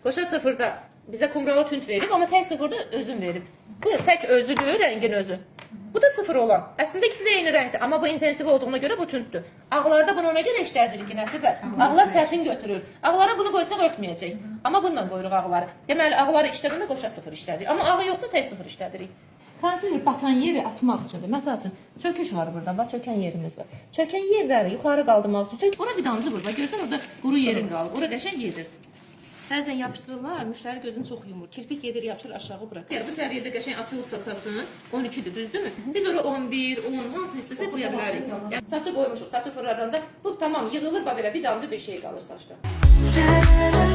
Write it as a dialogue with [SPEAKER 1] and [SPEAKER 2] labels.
[SPEAKER 1] Qoşa sıfırda bizə kumralı tünd verib, amma tək sıfırda özün verib. Bu tək özüdür, rəngin özü. Bu da sıfır olan. Əslində ikisi də eyni rəngdir, amma bu intensiv olduğuna görə bu tündür. Ağlarda bunu ona görə işlədirik ki, Nəsibə. Ağlar çətin götürür. Ağlara bunu qoysaq örtməyəcək. Amma bununla qoyuruq ağları. Deməli, ağları işlədəndə qoşa sıfır işlədirik. Amma ağı yoxsa tək sıfır işlədirik. Konsiler batan yeri atmaq üçündür. Məsəl üçün, çöküş var burada, bax, çökən yerimiz var. Çökən yerləri yuxarı qaldırmaq üçün. Çünki bura bir damcı vur, bax, görsən orada quru yerin qalır. Ora qəşəng yedir. Bəzən yapışdırırlar, müştəri gözünü çox yumur. Kirpik gedir, yapışır, aşağı bırakır. Bu səviyyədə qəşəng açılıb saçın 12-dir, düzdürmü? Biz ora 11, 10, hansını istəsək qoya bilərik. Yəni, saçı qoymuşuq, saçı fırladanda bu tamam yığılır, belə bir damcı bir şey qalır saçda.